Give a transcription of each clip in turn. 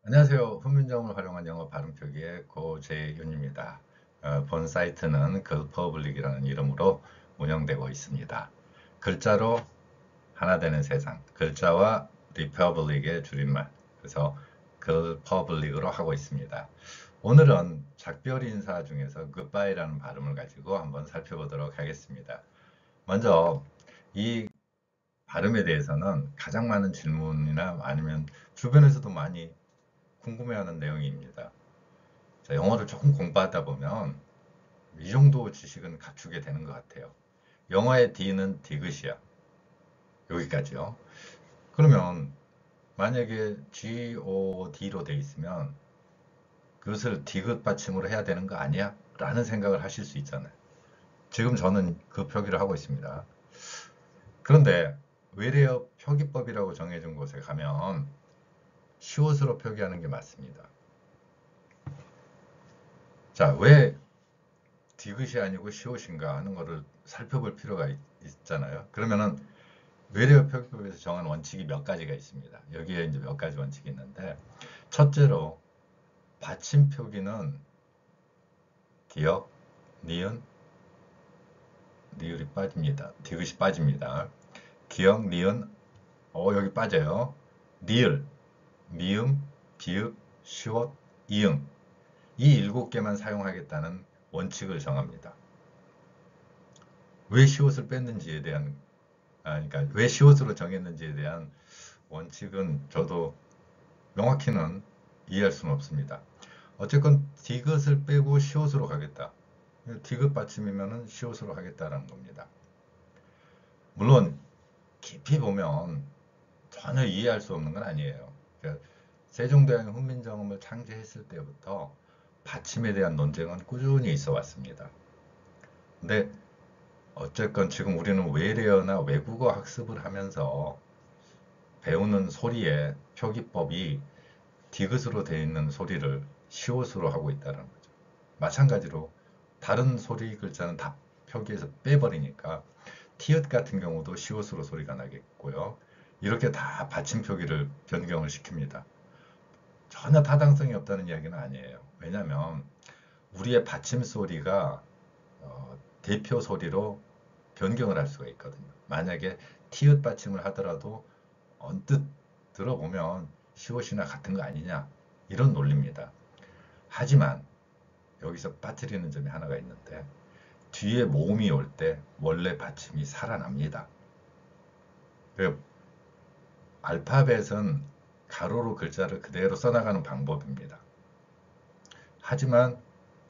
안녕하세요. 훈민정음을 활용한 영어 발음 표기의 고재윤입니다. 본 사이트는 글퍼블릭이라는 이름으로 운영되고 있습니다. 글자로 하나 되는 세상, 글자와 리퍼블릭의 줄임말, 그래서 글퍼블릭으로 하고 있습니다. 오늘은 작별 인사 중에서 goodbye라는 발음을 가지고 한번 살펴보도록 하겠습니다. 먼저 이 발음에 대해서는 가장 많은 질문이나 아니면 주변에서도 많이 궁금해하는 내용입니다. 자, 영어를 조금 공부하다 보면 이 정도 지식은 갖추게 되는 것 같아요. 영어의 D는 디귿이야. 여기까지요. 그러면 만약에 GOD로 돼 있으면 그것을 디귿 받침으로 해야 되는 거 아니야? 라는 생각을 하실 수 있잖아요. 지금 저는 그 표기를 하고 있습니다. 그런데 외래어 표기법이라고 정해진 곳에 가면 시옷으로 표기하는 게 맞습니다. 자, 왜 디귿이 아니고 시옷인가 하는 거를 살펴볼 필요가 있잖아요. 그러면은 외래어 표기법에서 정한 원칙이 몇 가지가 있습니다. 여기에 이제 몇 가지 원칙이 있는데, 첫째로 받침 표기는 기역, 니은, 니을이 빠집니다. 디귿이 빠집니다. 기역, 니은, 여기 빠져요. 니을, 미음, 비읍, 시옷, 이응. 이 7개만 사용하겠다는 원칙을 정합니다. 왜 시옷을 뺐는지에 대한, 그러니까 왜 시옷으로 정했는지에 대한 원칙은 저도 명확히는 이해할 수는 없습니다. 어쨌건 디귿을 빼고 시옷으로 가겠다. 디귿 받침이면은 시옷으로 하겠다라는 겁니다. 물론 깊이 보면 전혀 이해할 수 없는 건 아니에요. 그러니까 세종대왕이 훈민정음을 창제했을 때부터 받침에 대한 논쟁은 꾸준히 있어 왔습니다. 근데 어쨌건 지금 우리는 외래어나 외국어 학습을 하면서 배우는 소리의 표기법이 디귿으로 되어 있는 소리를 시옷으로 하고 있다는 거죠. 마찬가지로 다른 소리 글자는 다 표기해서 빼버리니까 티읕 같은 경우도 시옷으로 소리가 나겠고요. 이렇게 다 받침 표기를 변경을 시킵니다. 전혀 타당성이 없다는 이야기는 아니에요. 왜냐하면 우리의 받침 소리가 대표 소리로 변경을 할 수가 있거든요. 만약에 티읕 받침을 하더라도 언뜻 들어보면 시옷이나 같은 거 아니냐 이런 논리입니다. 하지만 여기서 빠뜨리는 점이 하나가 있는데 뒤에 모음이 올 때 원래 받침이 살아납니다. 그 알파벳은 가로로 글자를 그대로 써나가는 방법입니다. 하지만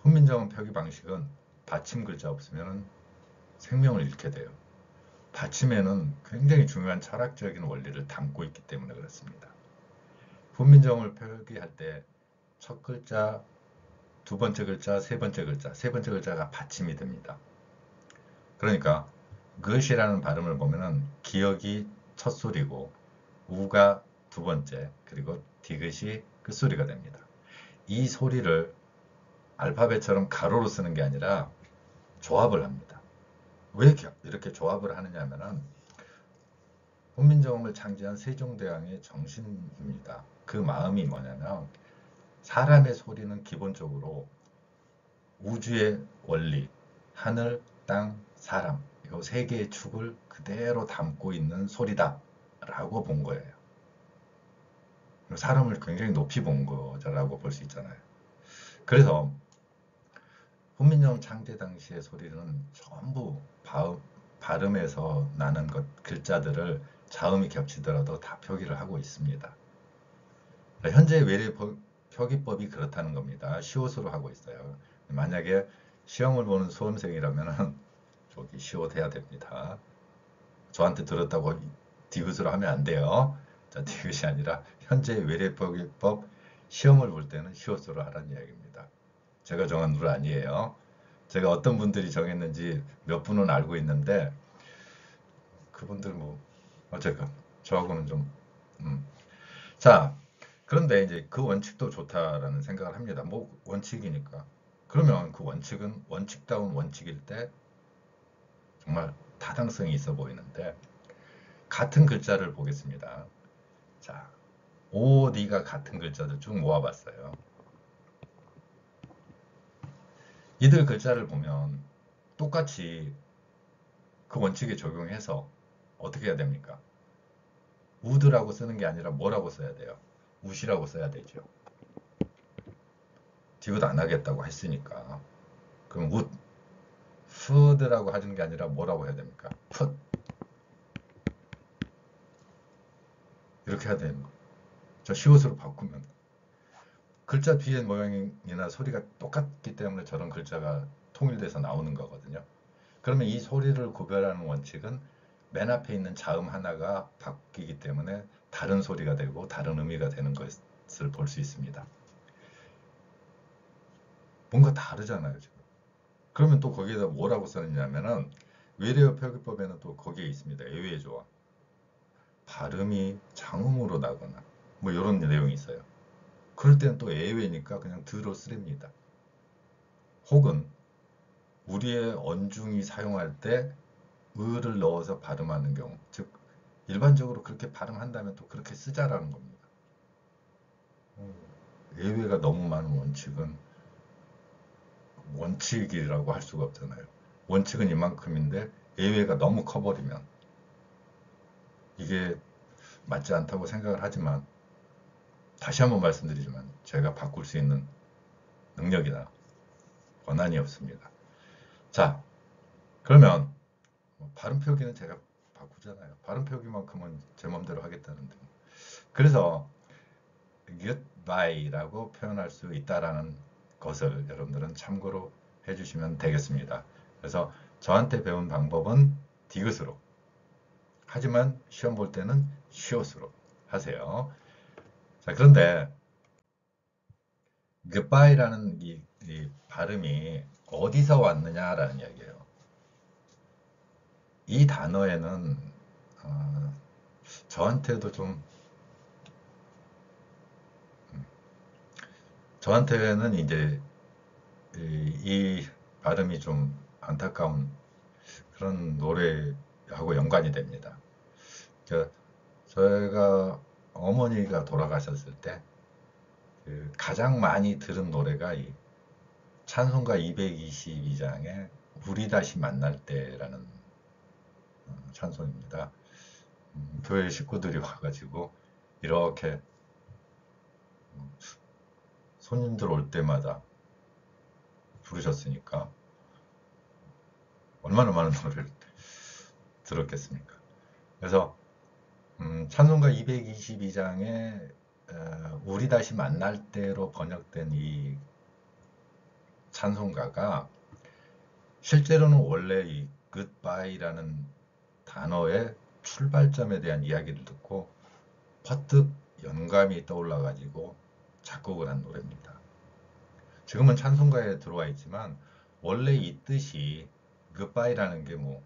훈민정음 표기 방식은 받침 글자 없으면 생명을 잃게 돼요. 받침에는 굉장히 중요한 철학적인 원리를 담고 있기 때문에 그렇습니다. 훈민정음을 표기할 때 첫 글자, 두 번째 글자, 세 번째 글자, 세 번째 글자가 받침이 됩니다. 그러니까 그것이라는 발음을 보면은 기역이 첫 소리고 우가 두 번째 그리고 디귿이 끝소리가 됩니다. 이 소리를 알파벳처럼 가로로 쓰는 게 아니라 조합을 합니다. 왜 이렇게 조합을 하느냐 하면은 훈민정음을 창제한 세종대왕의 정신입니다. 그 마음이 뭐냐면 사람의 소리는 기본적으로 우주의 원리, 하늘, 땅, 사람, 이 세 개의 축을 그대로 담고 있는 소리다라고 본 거예요. 사람을 굉장히 높이 본 거라고 볼 수 있잖아요. 그래서 훈민정음 창제 당시의 소리는 전부 발음에서 나는 글자들을 자음이 겹치더라도 다 표기를 하고 있습니다. 현재 외래 표기법이 그렇다는 겁니다. 시옷으로 하고 있어요. 만약에 시험을 보는 수험생이라면 저기 시옷 해야 됩니다. 저한테 들었다고 디귿으로 하면 안 돼요. 자, 디귿이 아니라 현재 외래 표기법 시험을 볼 때는 시옷으로 하라는 이야기입니다. 제가 정한 룰 아니에요. 제가 어떤 분들이 정했는지 몇 분은 알고 있는데 그분들 뭐 어쨌건 저하고는 좀 자, 그런데 이제 그 원칙도 좋다라는 생각을 합니다. 뭐 원칙이니까. 그러면 그 원칙은 원칙다운 원칙일 때 정말 타당성이 있어 보이는데 같은 글자를 보겠습니다. 자, O, D가 같은 글자들 쭉 모아봤어요. 이들 글자를 보면 똑같이 그 원칙에 적용해서 어떻게 해야 됩니까? 우드라고 쓰는 게 아니라 뭐라고 써야 돼요? 우시라고 써야 되죠. 디귿 안 하겠다고 했으니까. 그럼 우, 푸드라고 하는 게 아니라 뭐라고 해야 됩니까? 풋. 이렇게 해야 되는 거. 저 시옷으로 바꾸면 글자 뒤에 모양이나 소리가 똑같기 때문에 저런 글자가 통일돼서 나오는 거거든요. 그러면 이 소리를 구별하는 원칙은 맨 앞에 있는 자음 하나가 바뀌기 때문에 다른 소리가 되고 다른 의미가 되는 것을 볼 수 있습니다. 뭔가 다르잖아요, 지금. 그러면 또 거기에다 뭐라고 써있냐면은 외래어 표기법에는 또 거기에 있습니다. 예외 조항. 발음이 장음으로 나거나 뭐 이런 내용이 있어요. 그럴 때는 또 예외니까 그냥 들어 쓰랍니다. 혹은 우리의 언중이 사용할 때 을을 넣어서 발음하는 경우, 즉 일반적으로 그렇게 발음한다면 또 그렇게 쓰자라는 겁니다. 예외가 너무 많은 원칙은 원칙이라고 할 수가 없잖아요. 원칙은 이만큼인데 예외가 너무 커버리면 이게 맞지 않다고 생각을 하지만 다시 한번 말씀드리지만 제가 바꿀 수 있는 능력이나 권한이 없습니다. 자, 그러면 발음 표기는 제가 바꾸잖아요. 발음 표기만큼은 제 마음대로 하겠다는데. 그래서 goodbye라고 표현할 수 있다라는 것을 여러분들은 참고로 해주시면 되겠습니다. 그래서 저한테 배운 방법은 디귿으로, 하지만 시험 볼 때는 시옷으로 하세요. 자, 그런데 goodbye라는 이 발음이 어디서 왔느냐라는 이야기예요. 이 단어에는 저한테도 좀 저한테는 이제 이 발음이 좀 안타까운 그런 노래하고 연관이 됩니다. 저희가 어머니가 돌아가셨을 때 가장 많이 들은 노래가 이 찬송가 222장의 우리 다시 만날 때라는 찬송입니다. 교회 식구들이 와가지고 이렇게 손님들 올 때마다 부르셨으니까 얼마나 많은 노래를 들었겠습니까? 그래서 찬송가 222장에 우리 다시 만날 때로 번역된 이 찬송가가 실제로는 원래 이 goodbye라는 단어의 출발점에 대한 이야기를 듣고 퍼뜩 영감이 떠올라가지고 작곡을 한 노래입니다. 지금은 찬송가에 들어와 있지만 원래 이 뜻이 goodbye라는 게 뭐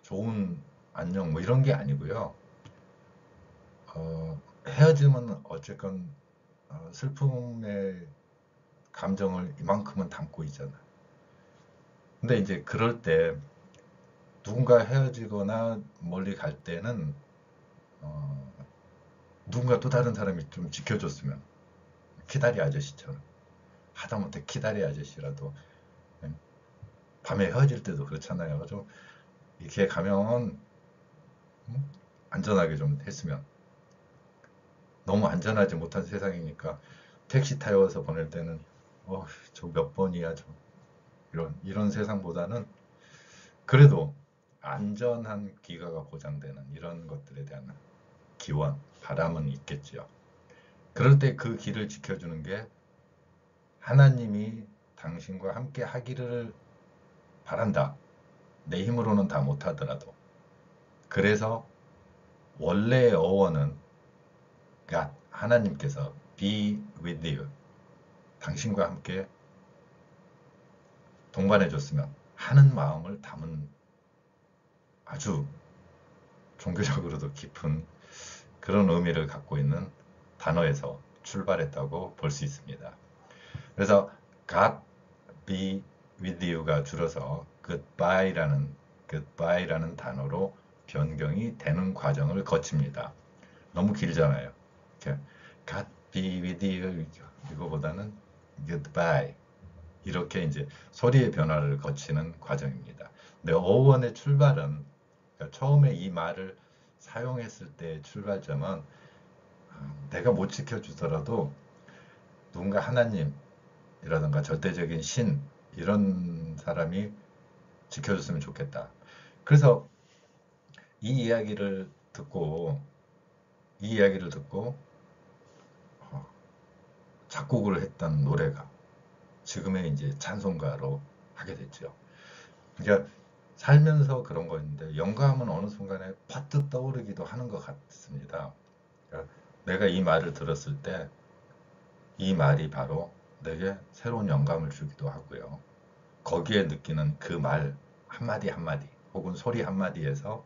좋은 안녕 뭐 이런 게 아니고요. 헤어짐은 어쨌건 슬픔의 감정을 이만큼은 담고 있잖아. 근데 이제 그럴 때 누군가 헤어지거나 멀리 갈 때는 누군가 또 다른 사람이 좀 지켜줬으면 키다리 아저씨처럼 하다못해 키다리 아저씨라도 밤에 헤어질 때도 그렇잖아요. 좀 이렇게 가면 안전하게 좀 했으면 너무 안전하지 못한 세상이니까 택시 타워에서 보낼 때는 저 몇 번이야 저 이런 세상보다는 그래도 안전한 귀가가 보장되는 이런 것들에 대한 기원, 바람은 있겠지요. 그럴 때 그 길을 지켜주는 게 하나님이 당신과 함께 하기를 바란다. 내 힘으로는 다 못하더라도. 그래서 원래의 어원은 God, 하나님께서 be with you. 당신과 함께 동반해 줬으면 하는 마음을 담은 아주 종교적으로도 깊은 그런 의미를 갖고 있는 단어에서 출발했다고 볼 수 있습니다. 그래서 God be with you가 줄어서 goodbye라는 단어로 변경이 되는 과정을 거칩니다. 너무 길잖아요. 이렇게 God be with you 이거보다는 goodbye 이렇게 이제 소리의 변화를 거치는 과정입니다. 근데 어원의 출발은 그러니까 처음에 이 말을 사용했을 때의 출발점은 내가 못 지켜주더라도 누군가 하나님이라든가 절대적인 신 이런 사람이 지켜줬으면 좋겠다. 그래서 이 이야기를 듣고 작곡을 했던 노래가 지금의 이제 찬송가로 하게 됐죠. 그러니까 살면서 그런 거였는데 영감은 어느 순간에 퍼뜩 떠오르기도 하는 것 같습니다. 그러니까 내가 이 말을 들었을 때 이 말이 바로 내게 새로운 영감을 주기도 하고요. 거기에 느끼는 그 말 한마디 한마디 혹은 소리 한마디에서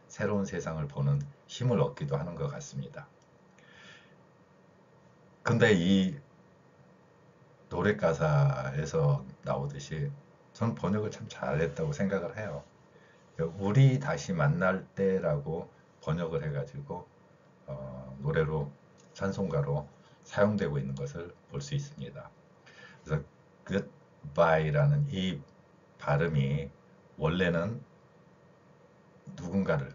새로운 세상을 보는 힘을 얻기도 하는 것 같습니다. 근데 이 노래 가사에서 나오듯이 전 번역을 참 잘했다고 생각을 해요. 우리 다시 만날 때라고 번역을 해가지고 노래로 찬송가로 사용되고 있는 것을 볼 수 있습니다. 그래서 goodbye라는 이 발음이 원래는 누군가를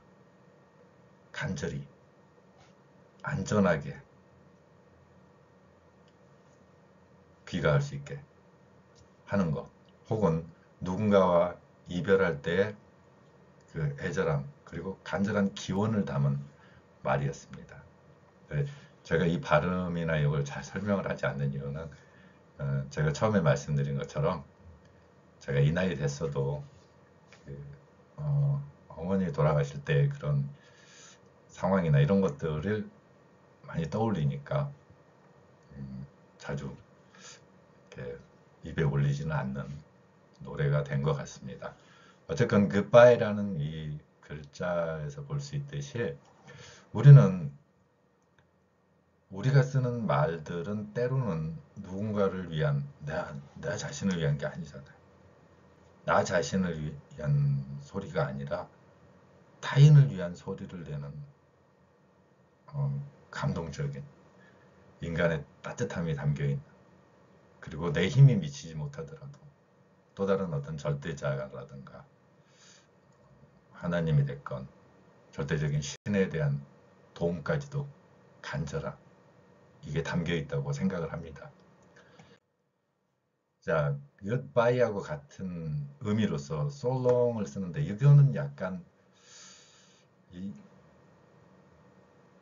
간절히 안전하게 귀가할 수 있게 하는 것 혹은 누군가와 이별할 때의 그 애절함 그리고 간절한 기원을 담은 말이었습니다. 제가 이 발음이나 이걸 잘 설명을 하지 않는 이유는 제가 처음에 말씀드린 것처럼 제가 이 나이 됐어도 어머니 돌아가실 때 그런 상황이나 이런 것들을 많이 떠올리니까 자주 이렇게 입에 올리지는 않는 노래가 된 것 같습니다. 어쨌건 goodbye라는 이 글자에서 볼 수 있듯이 우리가 쓰는 말들은 때로는 누군가를 위한 나 자신을 위한 게 아니잖아요. 나 자신을 위한 소리가 아니라 타인을 위한 소리를 내는 감동적인 인간의 따뜻함이 담겨있는 그리고 내 힘이 미치지 못하더라도 또 다른 어떤 절대자라든가 하나님이 됐건 절대적인 신에 대한 도움까지도 간절함 이게 담겨 있다고 생각을 합니다. 자, goodbye하고 같은 의미로서 so long을 쓰는데 이거는 약간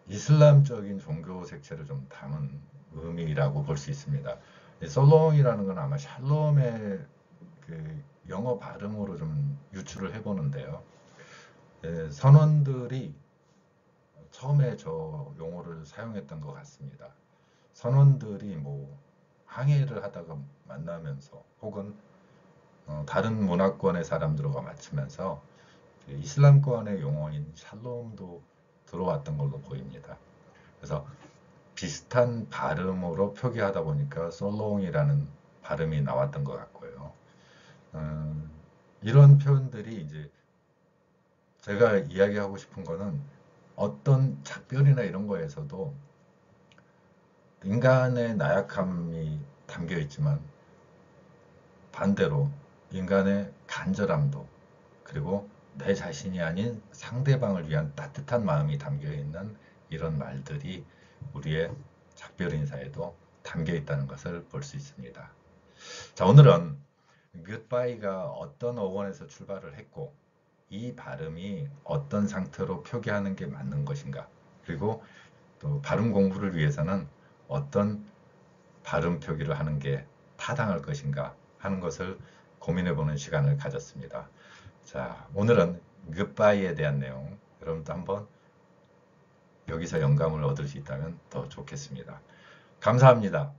이슬람적인 종교 색채를 좀 담은 의미라고 볼 수 있습니다. so long이라는 건 아마 샬롬의 그 영어 발음으로 좀 유추를 해보는데요. 선원들이 처음에 저 용어를 사용했던 것 같습니다. 선원들이 뭐 항해를 하다가 만나면서 혹은 다른 문화권의 사람들과 맞추면서 이슬람권의 용어인 샬롬도 들어왔던 걸로 보입니다. 그래서 비슷한 발음으로 표기하다 보니까 솔롱이라는 발음이 나왔던 것 같고요. 이런 표현들이 이제 제가 이야기하고 싶은 거는 어떤 작별이나 이런 거에서도 인간의 나약함이 담겨 있지만 반대로 인간의 간절함도 그리고 내 자신이 아닌 상대방을 위한 따뜻한 마음이 담겨 있는 이런 말들이 우리의 작별 인사에도 담겨 있다는 것을 볼 수 있습니다. 자, 오늘은 goodbye가 어떤 어원에서 출발을 했고 이 발음이 어떤 상태로 표기하는 게 맞는 것인가 그리고 또 발음 공부를 위해서는 어떤 발음 표기를 하는 게 타당할 것인가 하는 것을 고민해보는 시간을 가졌습니다. 자, 오늘은 goodbye에 대한 내용 여러분도 한번 여기서 영감을 얻을 수 있다면 더 좋겠습니다. 감사합니다.